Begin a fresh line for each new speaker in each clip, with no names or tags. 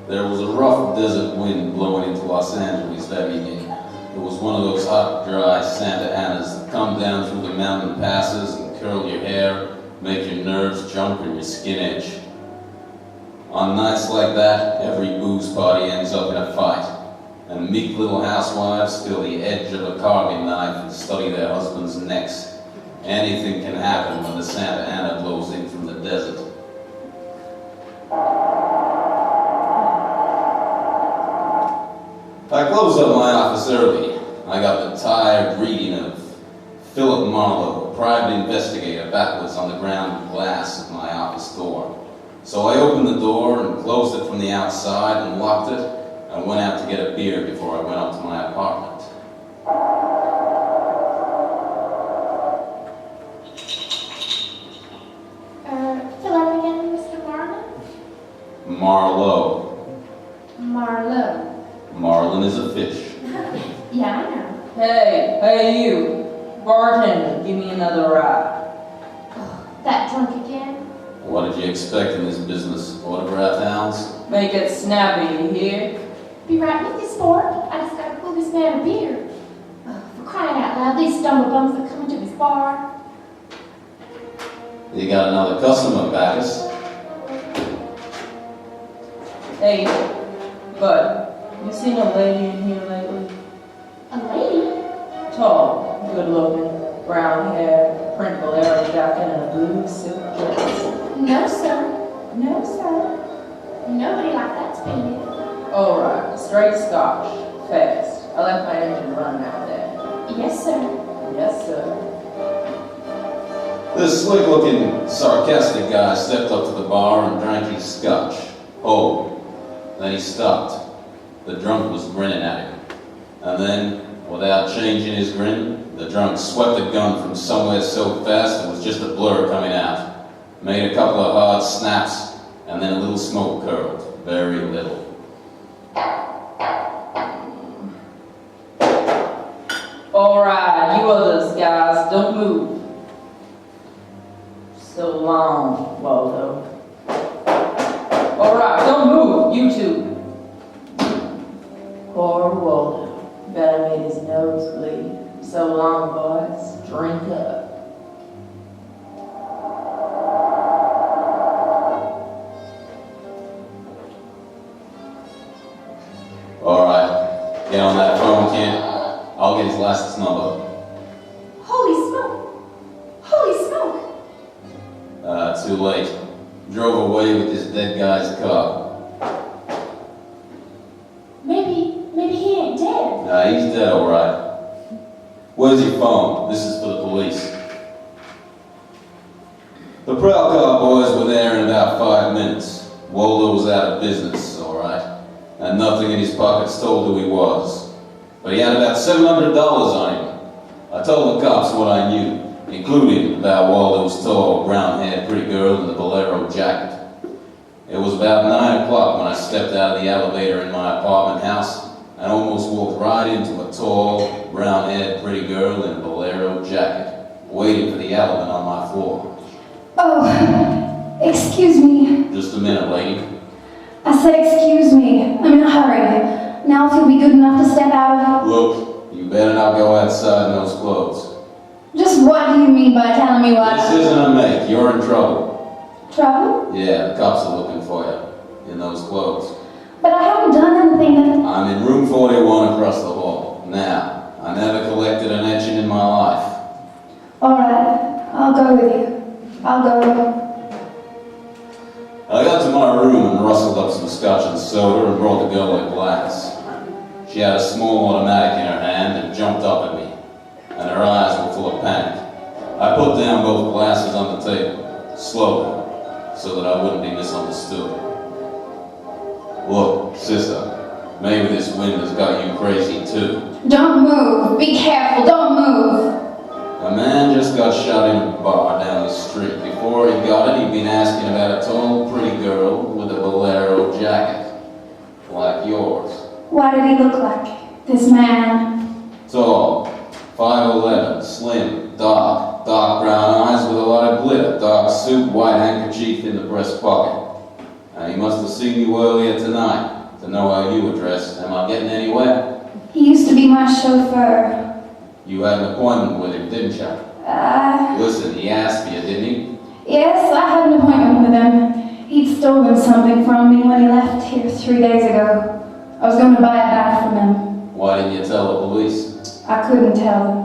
There was a rough desert wind blowing into Los Angeles that evening. It was one of those hot, dry Santa Anas that come down through the mountain passes and curl your hair, make your nerves jump and your skin itch. On nights like that, every booze party ends up in a fight, and meek little housewives feel the edge of a carving knife and study their husbands' necks. Anything can happen when the Santa Ana blows in from the desert. I closed up my office early. I got the tired reading of Philip Marlowe, a private investigator, backwards on the ground glass of my office door. So I opened the door and closed it from the outside and locked it and went out to get a beer before I went up to my apartment.
Fill out again, Mr. Marlin?
Marlowe.
Marlowe.
Marlin is a fish.
Yeah, I know.
Hey, you. Bartender, give me another ride.
That drunk again?
What did you expect in this business? Autograph hounds?
Make it snappy, you hear?
Be right with you, sport. I just gotta pull this man a beer. For crying out loud, these stumblebums that come into his bar.
You got another customer, Bacchus.
Hey, bud, you seen a lady in here lately?
A lady?
Tall, good looking, brown hair, print bolero jacket, and a blue silk dress.
No, sir. No, sir. Nobody like that's been here.
Alright, straight Scotch, fast. I left my engine running out there.
Yes, sir.
Yes, sir.
This slick-looking, sarcastic guy stepped up to the bar and drank his scotch. Oh. Then he stopped. The drunk was grinning at him. And then, without changing his grin, the drunk swept a gun from somewhere so fast it was just a blur coming out. Made a couple of hard snaps, and then a little smoke curled. Very little.
Alright, you others guys, don't move. So long, Waldo. Alright, don't move, you two. Poor Waldo. Bet I made his nose bleed. So long, boys. Drink up.
Alright, get on that phone, kid. I'll get his license number.
Holy smoke! Holy smoke!
Too late. Drove away with this dead guy's car.
Maybe he ain't dead.
Nah, he's dead, alright. Where's your phone? This is for the police. The Prowl Car boys were there in about 5 minutes. Waldo was out of business, alright. And nothing in his pockets told who he was. But he had about $700 on him. I told the cops what I knew, including about Waldo's tall, brown-haired pretty girl in the bolero jacket. It was about 9 o'clock when I stepped out of the elevator in my apartment house and almost walked right into a tall, brown-haired pretty girl in a bolero jacket, waiting for the element on my floor.
Oh, excuse me.
Just a minute, lady.
I said excuse me. I'm in a hurry. Now if you'll be good enough to step out of...
Look, you better not go outside in those clothes.
Just what do you mean by telling me what?
This isn't a make. You're in trouble.
Trouble?
Yeah, the cops are looking for you in those clothes.
But I haven't done anything that...
I'm in room 41 across the hall. Now, I never collected an etching in my life.
Alright, I'll go with you. I'll go.
I got to my room and rustled up some scotch and soda and brought the girl a glass. She had a small automatic in her hand and jumped up at me, and her eyes were full of panic. I put down both glasses on the table, slowly, so that I wouldn't be misunderstood. Look, sister, maybe this wind has got you crazy too.
Don't move. Be careful. Don't move.
A man just got shot in a bar down the street. Before he got it, he'd been asking about a tall, pretty girl with a bolero jacket, like yours.
What did he look like? This man?
Tall, 5'11", slim, dark brown eyes with a lot of glitter, dark suit, white handkerchief in the breast pocket. And he must have seen you earlier tonight. to know how you were dressed. Am I getting anywhere?
He used to be my chauffeur.
You had an appointment with him, didn't you? Listen, he asked for you, didn't he?
Yes, I had an appointment with him. He'd stolen something from me when he left here 3 days ago. I was going to buy it back from him.
Why didn't you tell the police?
I couldn't tell them.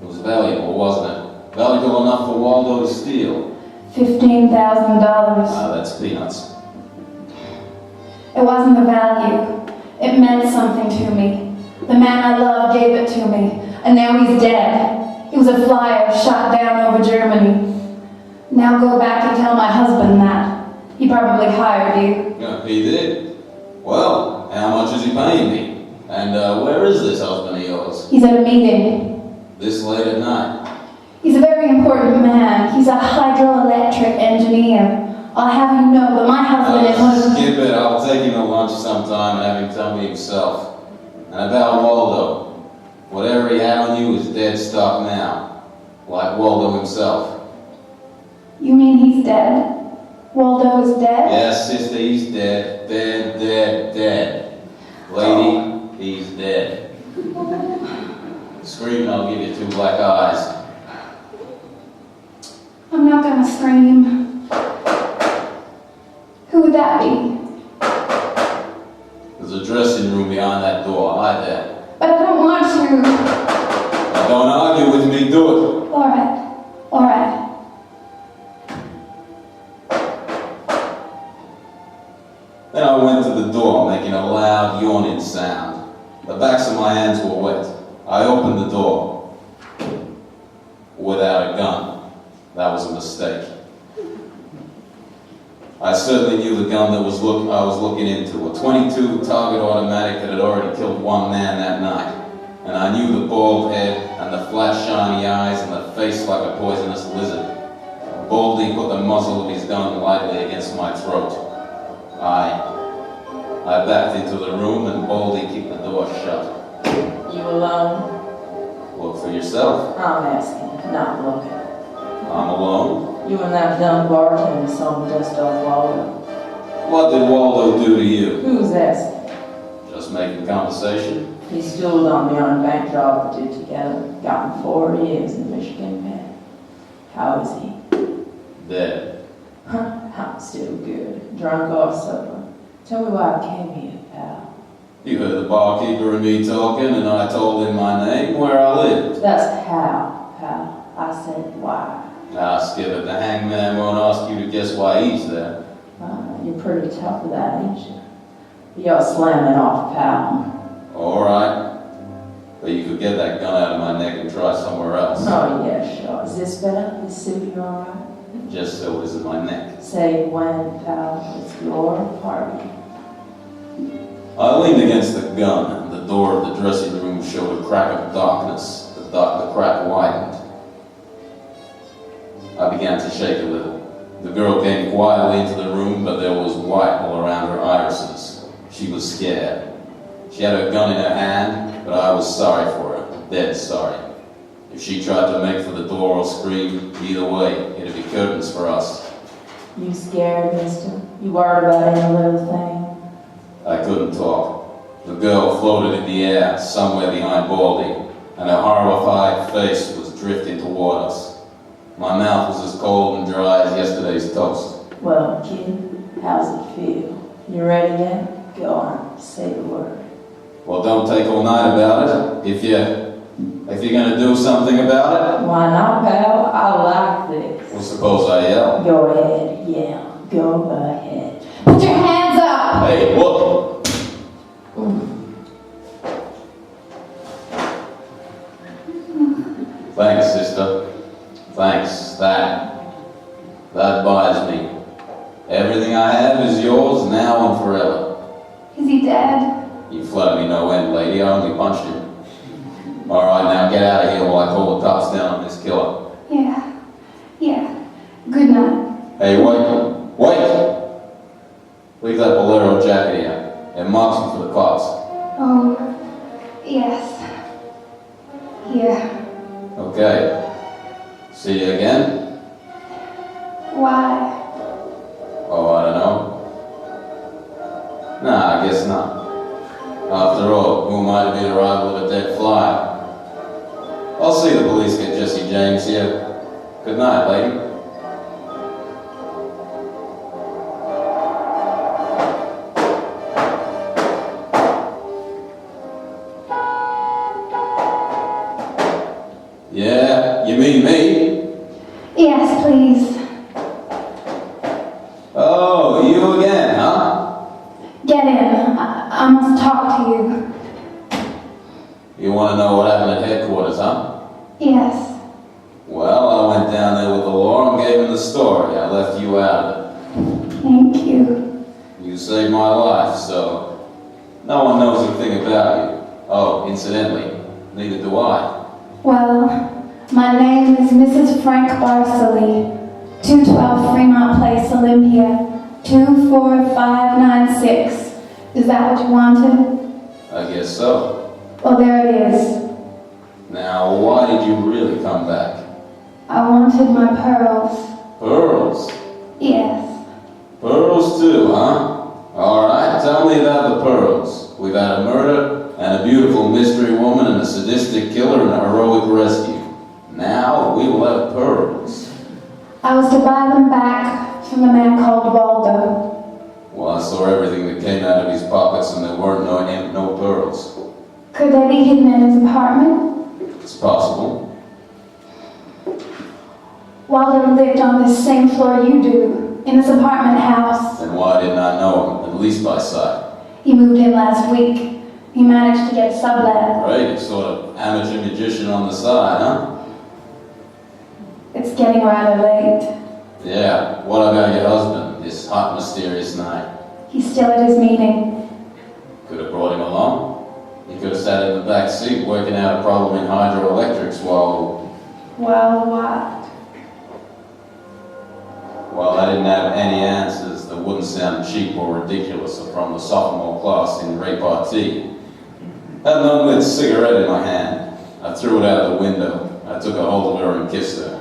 It was valuable, wasn't it? Valuable enough for Waldo to steal.
$15,000.
Ah, that's peanuts.
It wasn't the value. It meant something to me. The man I loved gave it to me, and now he's dead. He was a flyer shot down over Germany. Now go back and tell my husband that. He probably hired you.
Yeah, he did. Well, how much is he paying me? And where is this husband of yours?
He's at a meeting.
This late at night?
He's a very important man. He's a hydroelectric engineer. I'll have you know that my husband is one of the...
Skip it. I'll take him to lunch sometime and have him tell me himself. And about Waldo. Whatever he had on you is dead stock now. Like Waldo himself.
You mean he's dead? Waldo is dead?
Yes, sister, he's dead. Dead, dead, dead. Lady, he's dead. Scream and I'll give you 2 black eyes.
I'm not gonna scream. Who would that be?
There's a dressing room behind that door. Hide there.
But I don't want to.
Now don't argue with me. Do it.
All right. All right.
Then I went to the door, making a loud yawning sound. The backs of my hands were wet. I opened the door. Without a gun. That was a mistake. I certainly knew the gun that I was looking into. A .22 target automatic that had already killed 1 man that night. And I knew the bald head and the flat shiny eyes and the face like a poisonous lizard. Baldy put the muzzle of his gun lightly against my throat. I backed into the room and Baldy kicked the door shut.
You alone?
Look for yourself.
I'm asking, not looking.
I'm alone.
You and that dumb bartender saw me dust off Waldo.
What did Waldo do to you?
Who's asking?
Just making conversation.
He stooled on me on a bank job we did together. Got him 4 years in Michigan Pen. How is he?
Dead.
I'm still good. Drunk off supper. Tell me why I came here, pal.
You heard the barkeeper and me talking, and I told him my name, where I lived.
That's how, pal. I said why.
Now, skip it. The hangman won't ask you to guess why he's there.
You're pretty tough for that, ain't you? You're slamming off, pal.
All right. But you could get that gun out of my neck and try somewhere else.
Oh, yeah, sure. Is this better? This suit you all right?
Just so it isn't my neck.
Say when, pal. It's your party.
I leaned against the gun, and the door of the dressing room showed a crack of darkness. The crack widened. I began to shake a little. The girl came quietly into the room, but there was white all around her irises. She was scared. She had her gun in her hand, but I was sorry for her, dead sorry. If she tried to make for the door or scream, either way, it'd be curtains for us.
You scared, mister? You worried about any little thing?
I couldn't talk. The girl floated in the air, somewhere behind Baldy, and her horrified face was drifting toward us. My mouth was as cold and dry as yesterday's toast.
Well, kid, how's it feel? You ready yet? Go on, say the word.
Well, don't take all night about it. If you're gonna do something about it.
Why not, pal? I like this.
Well, suppose I yell.
Go ahead, yeah. Go ahead.
Put your hands up!
Hey, look! Thanks, sister. Thanks. That buys me. Everything I have is yours now and forever.
Is he dead?
You flatter me no end, lady. I only punched him. All right, now get out of here while I call the cops down on this killer.
Yeah. Good night.
Hey, wait! Leave that bolero jacket here. It marks you for the cops.
Oh, yes. Here.
Okay. See you again?
Why?
Oh, I don't know. Nah, I guess not. After all, who am I to be the rival of a dead fly? I'll see the police get Jesse James here. Good night, lady. Yeah, you mean me?
Yes, please.
Oh, you again, huh?
Get in. I must talk to you.
You want to know what happened at headquarters, huh?
Yes.
Well, I went down there with the law and gave him the story. I left you out of it.
Thank you.
You saved my life, so no one knows a thing about you. Oh, incidentally, neither do I.
Well, my name is Mrs. Frank Barsley, 212 Fremont Place, Olympia, 24596. Is that what you wanted?
I guess so.
Well, there it is.
Now, why did you really come back?
I wanted my pearls.
Pearls?
Yes.
Pearls too, huh? Alright, tell me about the pearls. We've had a murder, and a beautiful mystery woman, and a sadistic killer, and a heroic rescue. Now, we will have pearls.
I was to buy them back from a man called Waldo.
Well, I saw everything that came out of his pockets, and there weren't no pearls.
Could they be hidden in his apartment?
It's possible.
Waldo lived on this same floor you do, in this apartment house.
Then why didn't I know him, at least by sight?
He moved in last week. He managed to get sublet.
Right, sort of amateur magician on the side, huh?
It's getting rather late.
Yeah, what about your husband, this hot, mysterious night?
He's still at his meeting.
Could have brought him along. He could have sat in the back seat working out a problem in hydroelectrics while...
Well, what?
Well, I didn't have any answers that wouldn't sound cheap or ridiculous from the sophomore class in repartee. I had an unlit cigarette in my hand. I threw it out the window. I took a hold of her and kissed her.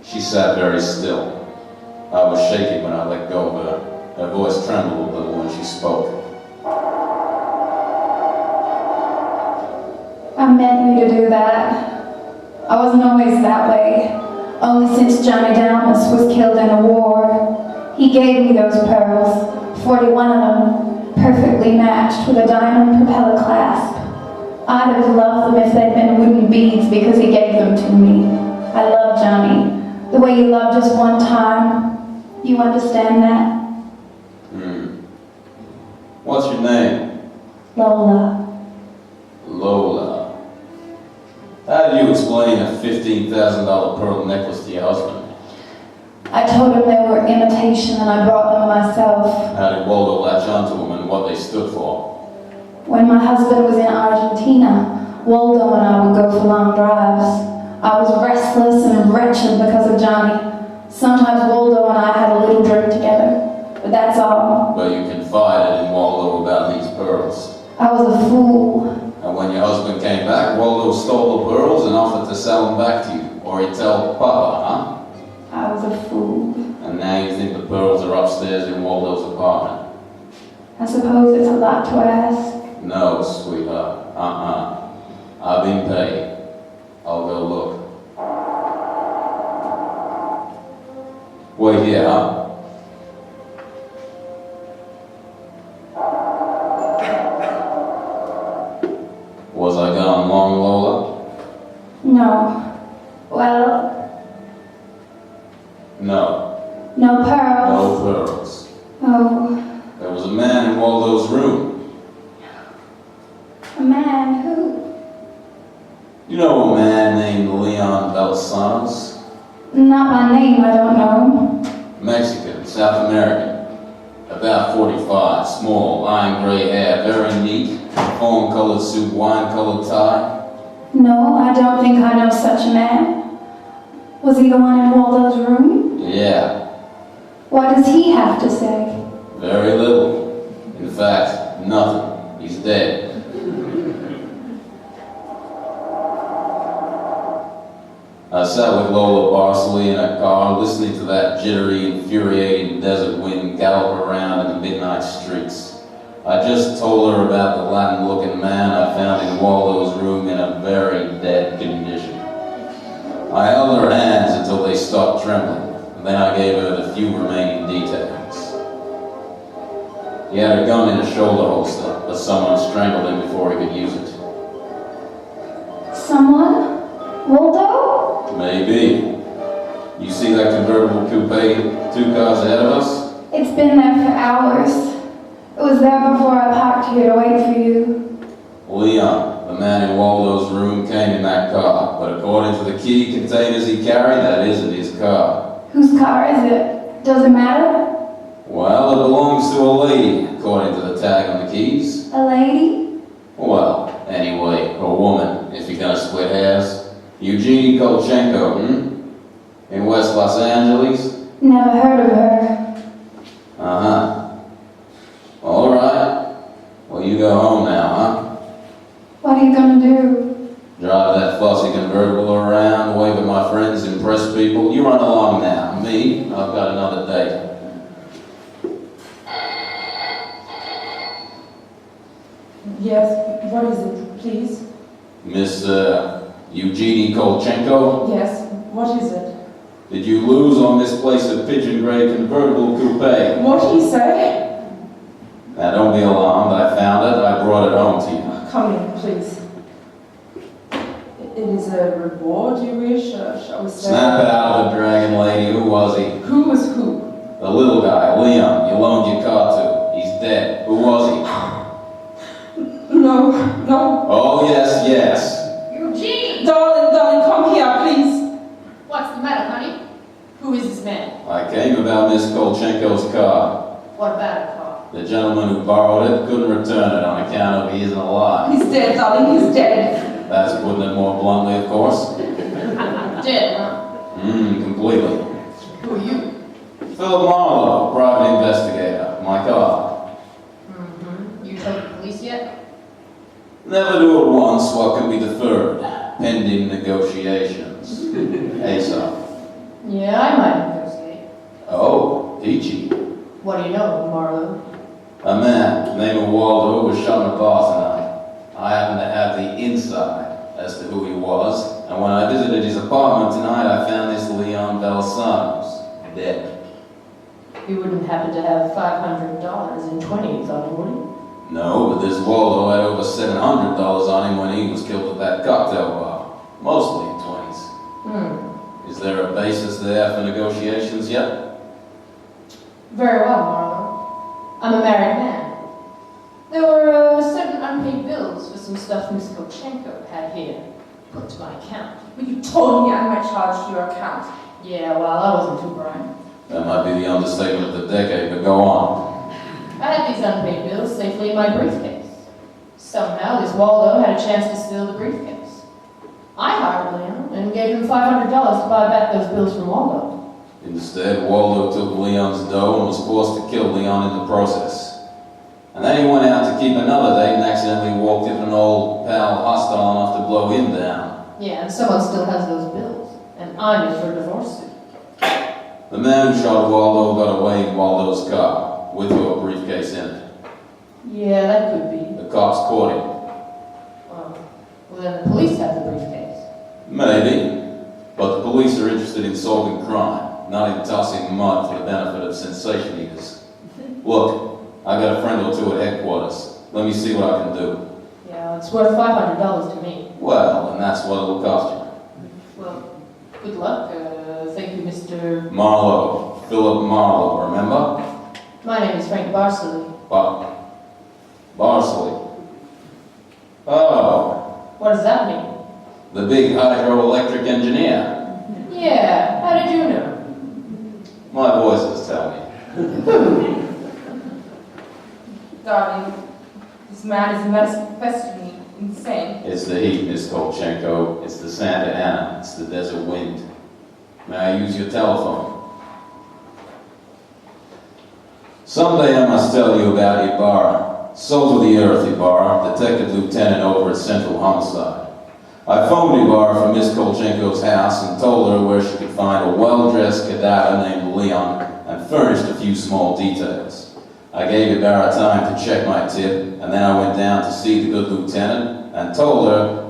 She sat very still. I was shaking when I let go of her. Her voice trembled a little when she spoke.
I meant you to do that. I wasn't always that way. Only since Johnny Dalmas was killed in a war. He gave me those pearls, 41 of them, perfectly matched with a diamond propeller clasp. I'd have loved them if they'd been wooden beads because he gave them to me. I love Johnny. The way you love just one time. You understand that?
What's your name?
Lola.
Lola. How do you explain a $15,000 pearl necklace to your husband?
I told him they were imitation and I brought them myself.
How did Waldo latch onto them and what they stood for?
When my husband was in Argentina, Waldo and I would go for long drives. I was restless and wretched because of Johnny. Sometimes Waldo and I had a little drink together, but that's all.
But you confided in Waldo about these pearls.
I was a fool.
And when your husband came back, Waldo stole the pearls and offered to sell them back to you. Or he'd tell Papa, huh?
I was a fool.
And now you think the pearls are upstairs in Waldo's apartment?
I suppose it's a lot to ask.
No, sweetheart. I've been paid. I'll go look. Wait here, huh? Was I gone long, Lola?
No. Well,
No.
no pearls.
No pearls.
Oh,
There was a man in Waldo's room.
a man who?
You know a man named Leon Belsanos?
Not by name, I don't know.
Mexican, South American. About 45, small, iron gray hair, very neat, fawn-colored suit, wine-colored tie.
No, I don't think I know such a man. Was he the one in Waldo's room?
Yeah,
What does he have to say?
very little. In fact, nothing. He's dead. I sat with Lola Barsley in a car, listening to that jittery, infuriating desert wind gallop around in the midnight streets. I just told her about the Latin-looking man I found in Waldo's room in a very dead condition. I held her hands until they stopped trembling, and then I gave her the few remaining details. He had a gun in his shoulder holster, but someone strangled him before he could use it.
Someone? Waldo?
Maybe. You see that convertible coupe 2 cars ahead of us?
It's been there for hours. It was there before I parked here to wait for you.
Leon, the man in Waldo's room, came in that car, but according to the key containers he carried, that isn't his car.
Whose car is it? Does it matter?
Well, it belongs to a lady, according to the tag on the keys.
A lady?
Well, anyway, a woman, if you're gonna split hairs. Eugenie Kolchenko, in West Los Angeles?
Never heard of her.
Uh-huh. All right. Well, you go home now, huh?
What are you gonna do?
Drive that fussy convertible around, wave at my friends, impress people. You run along now. Me, I've got another date.
Yes, what is it, please?
Miss, Eugenie Kolchenko?
Yes, what is it?
Did you lose or misplace a pigeon gray convertible coupe?
What did he say?
Now don't be alarmed, I found it, I brought it home to you.
Come in, please. It is a reward you wish, shall we say?
Snap it out of it, dragon lady, who was he?
Who was who?
The little guy, Leon, you loaned your car to. He's dead. Who was he?
No.
Oh, yes.
Eugene!
Darling, come here, please.
What's the matter, honey? Who is this man?
I came about Miss Kolchenko's car.
What about a car?
The gentleman who borrowed it couldn't return it on account of he isn't alive.
He's dead, darling, he's dead.
That's putting it more bluntly, of course.
Dead, huh?
Completely.
Who are you?
Philip Marlowe, private investigator. My car.
You told the police yet?
Never do it once, what can be deferred? Pending negotiations. ASAP.
Yeah, I might negotiate.
Oh, peachy.
What do you know, Marlowe?
A man named Waldo was shot in a bar tonight. I happen to have the inside as to who he was, and when I visited his apartment tonight, I found this Leon Balsanos dead.
You wouldn't happen to have $500 in 20s on him, would you?
No, but this Waldo had over $700 on him when he was killed at that cocktail bar. Mostly in 20s. Is there a basis there for negotiations yet?
Very well, Marlowe. I'm a married man. There were certain unpaid bills for some stuff Miss Kolchenko had here, put to my account.
But you told me I might charge to your account.
Yeah, well, I wasn't too bright.
That might be the understatement of the decade, but go on.
I had these unpaid bills safely in my briefcase. Somehow, this Waldo had a chance to steal the briefcase. I hired Leon and gave him $500 to buy back those bills from Waldo.
Instead, Waldo took Leon's dough and was forced to kill Leon in the process. And then he went out to keep another date and accidentally walked into an old pal hostile enough to blow him down.
Yeah, and someone still has those bills. And I'm in for a divorce suit.
The man who shot Waldo got away in Waldo's car, with your briefcase in it.
Yeah, that could be.
The cops caught him.
Well, then the police have the briefcase.
Maybe. But the police are interested in solving crime, not in tossing mud for the benefit of sensation eaters. Look, I got a friend or two at headquarters. Let me see what I can do.
Yeah, it's worth $500 to me.
Well, and that's what it'll cost you.
Well, good luck. Thank you, Mr.
Marlowe. Philip Marlowe, remember?
My name is Frank Barsley.
Barsley. Oh,
What does that mean?
the big hydroelectric engineer.
Yeah, how did you know?
My voices tell me.
Darling, this man is manifestly insane.
It's the heat, Miss Kolchenko. It's the Santa Ana. It's the desert wind. May I use your telephone? Someday I must tell you about Ibarra. Salt of the earth, Ibarra, detective lieutenant over at Central Homicide. I phoned Ibarra from Miss Kolchenko's house and told her where she could find a well-dressed cadaver named Leon and furnished a few small details. I gave Ibarra time to check my tip, and then I went down to see the good lieutenant and told her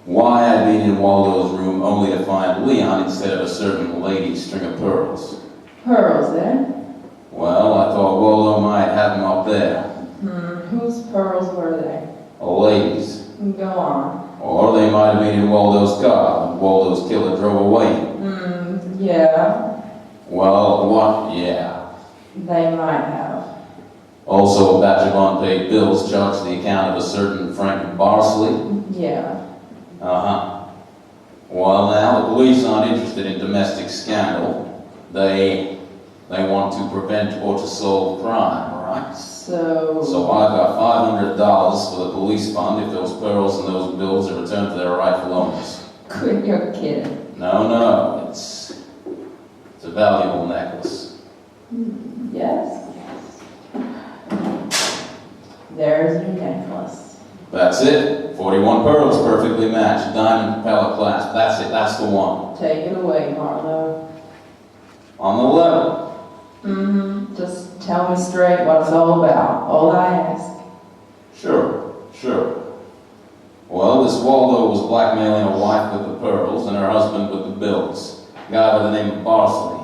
why I'd been in Waldo's room only to find Leon instead of a certain lady's string of pearls.
Pearls, eh?
Well, I thought Waldo might have them up there.
Whose pearls were they?
A lady's.
Go on.
Or they might have been in Waldo's car when Waldo's killer drove away.
Yeah.
Well, what? Yeah.
They might have.
Also, a batch of unpaid bills charged to the account of a certain Frank Barsley.
Yeah.
Uh-huh. Well, now, the police aren't interested in domestic scandal. They want to prevent or to solve crime, all right?
So
I've got $500 for the police fund if those pearls and those bills are returned to their rightful owners.
Quit your kidding.
No, it's a valuable necklace.
Yes. There's your necklace.
That's it. 41 pearls, perfectly matched. Diamond propeller clasp. That's it. That's the one.
Take it away, Marlo.
On the level.
Just tell me straight what it's all about. All I ask.
Sure. Well, this Waldo was blackmailing a wife with the pearls and her husband with the bills. A guy by the name of Barsley.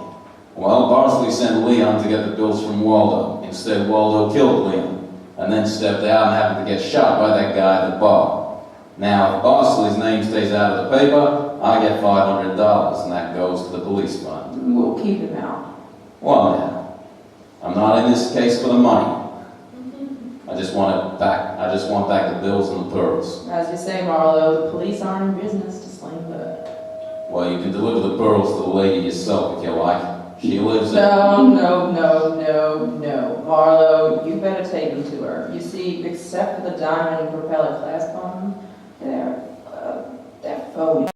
Well, Barsley sent Leon to get the bills from Waldo. Instead, Waldo killed Leon, and then stepped out and happened to get shot by that guy at the bar. Now, if Barsley's name stays out of the paper, I get $500, and that goes to the police fund.
We'll keep him out.
Well, now, I'm not in this case for the money. I just want back the bills and the pearls.
As you say, Marlo, the police aren't in business to sling blood.
Well, you can deliver the pearls to the lady yourself if you like. She lives in...
No. Marlo, you better take them to her. You see, except for the diamond and propeller clasp on them, they're phony.